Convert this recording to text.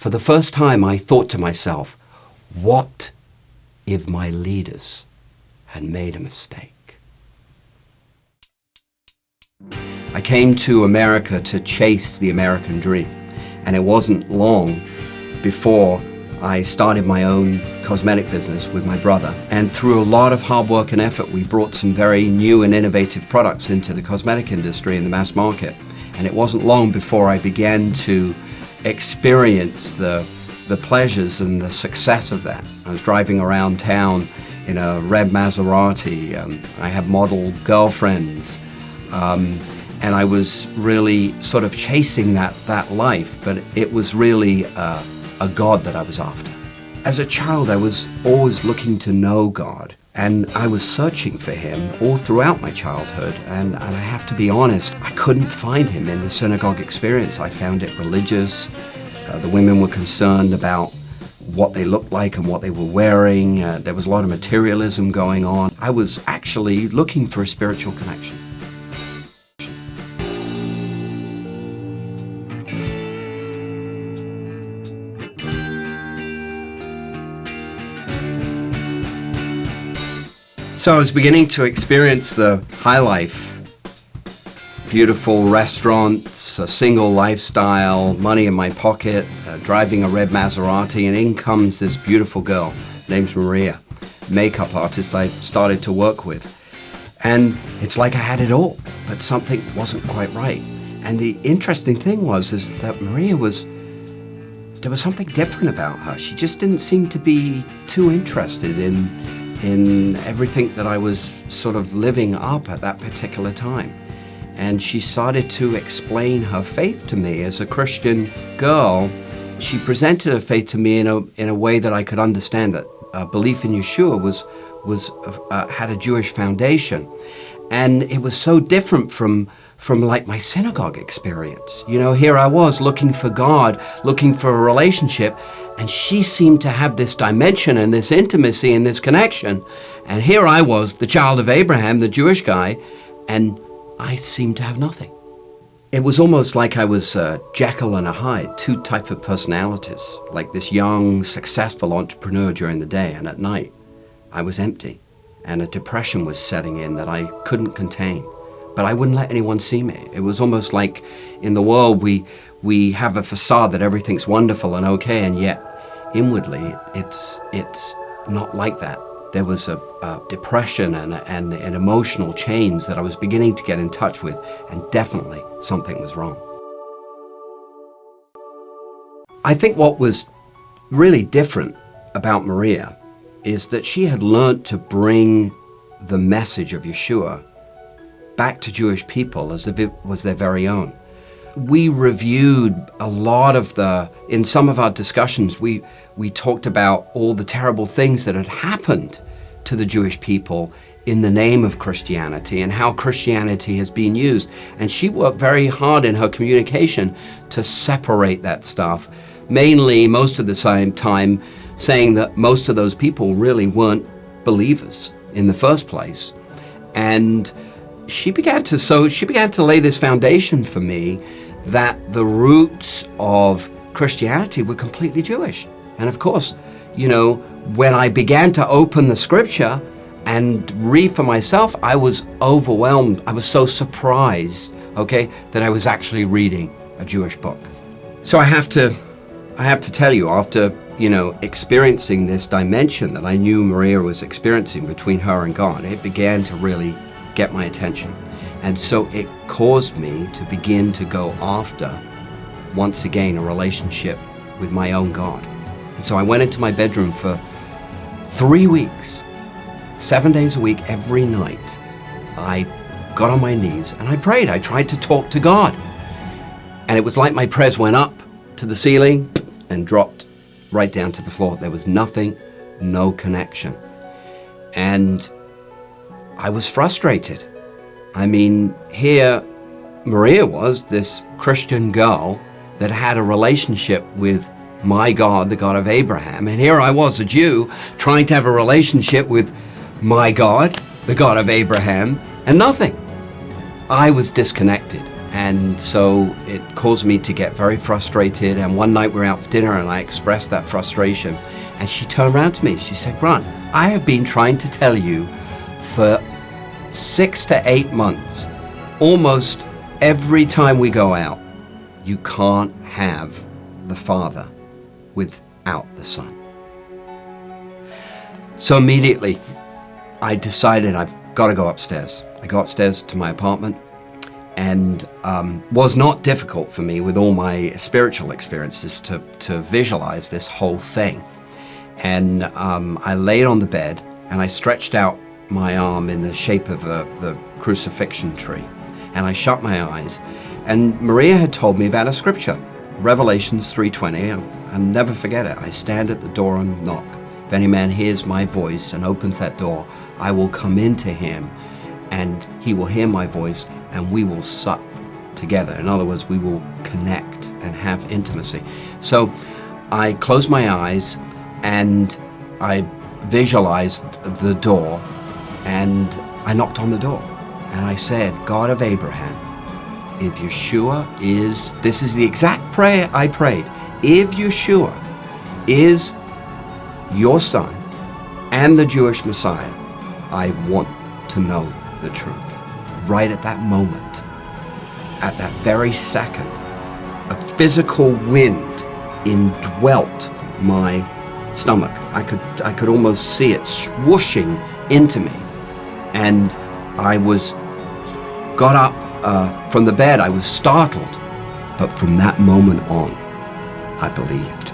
For the first time, I thought to myself, what if my leaders had made a mistake? I came to America to chase the American dream, and it wasn't long before I started my own cosmetic business with my brother. And through a lot of hard work and effort, we brought some very new and innovative products into the cosmetic industry in the mass market. And it wasn't long before I began to experience the pleasures and the success of that. I was driving around town in a red Maserati. I had model girlfriends. And I was really sort of chasing that life, but it was really a God that I was after. As a child, I was always looking to know God, and I was searching for Him all throughout my childhood, and I have to be honest, I couldn't find Him in the synagogue experience. I found it religious. The women were concerned about what they looked like and what they were wearing. There was a lot of materialism going on. I was actually looking for a spiritual connection. So I was beginning to experience the high life, beautiful restaurants, a single lifestyle, money in my pocket, driving a red Maserati, and in comes this beautiful girl named Maria, makeup artist I started to work with. And it's like I had it all, but something wasn't quite right. And the interesting thing was that Maria there was something different about her. She just didn't seem to be too interested in everything that I was sort of living up at that particular time. And she started to explain her faith to me as a Christian girl. She presented her faith to me in a way that I could understand, that belief in Yeshua had a Jewish foundation. And it was so different from like my synagogue experience. You know, here I was looking for God, looking for a relationship, and she seemed to have this dimension and this intimacy and this connection. And here I was, the child of Abraham, the Jewish guy, and I seemed to have nothing. It was almost like I was Jekyll and a Hyde, two types of personalities, like this young, successful entrepreneur during the day, and at night I was empty, and a depression was setting in that I couldn't contain. But I wouldn't let anyone see me. It was almost like in the world we have a facade that everything's wonderful and okay, and yet inwardly it's not like that. There was a depression and an emotional change that I was beginning to get in touch with, and definitely something was wrong. I think what was really different about Maria is that she had learned to bring the message of Yeshua back to Jewish people as if it was their very own. We reviewed a lot of in some of our discussions, we talked about all the terrible things that had happened to the Jewish people in the name of Christianity and how Christianity has been used. And she worked very hard in her communication to separate that stuff, mainly most of the time saying that most of those people really weren't believers in the first place. And she began to lay this foundation for me that the roots of Christianity were completely Jewish. And of course, you know, when I began to open the scripture and read for myself, I was overwhelmed. I was so surprised, that I was actually reading a Jewish book. So I have to tell you, after, experiencing this dimension that I knew Maria was experiencing between her and God, it began to really get my attention. And so it caused me to begin to go after, once again, a relationship with my own God. And so I went into my bedroom for 3 weeks, 7 days a week, every night. I got on my knees and I prayed. I tried to talk to God. And it was like my prayers went up to the ceiling and dropped right down to the floor. There was nothing, no connection. And I was frustrated. I mean, here Maria was, this Christian girl that had a relationship with my God, the God of Abraham. And here I was, a Jew, trying to have a relationship with my God, the God of Abraham, and nothing. I was disconnected. And so it caused me to get very frustrated. And one night we were out for dinner and I expressed that frustration. And she turned around to me. She said, "Grant, I have been trying to tell you for 6 to 8 months, almost every time we go out, you can't have the Father without the Son." So immediately I decided I've got to go upstairs. I go upstairs to my apartment, and was not difficult for me with all my spiritual experiences to visualize this whole thing. And I laid on the bed and I stretched out my arm in the shape of the crucifixion tree, and I shut my eyes. And Maria had told me about a scripture, Revelations 3:20. I'll never forget it. "I stand at the door and knock. If any man hears my voice and opens that door, I will come into him, and he will hear my voice, and we will sup together." In other words, we will connect and have intimacy. So I closed my eyes and I visualized the door, and I knocked on the door. And I said, "God of Abraham, if Yeshua is," this is the exact prayer I prayed, "if Yeshua is your Son and the Jewish Messiah, I want to know the truth." Right at that moment, at that very second, a physical wind indwelt my stomach. I could almost see it swooshing into me. And I got up from the bed. I was startled. But from that moment on, I believed.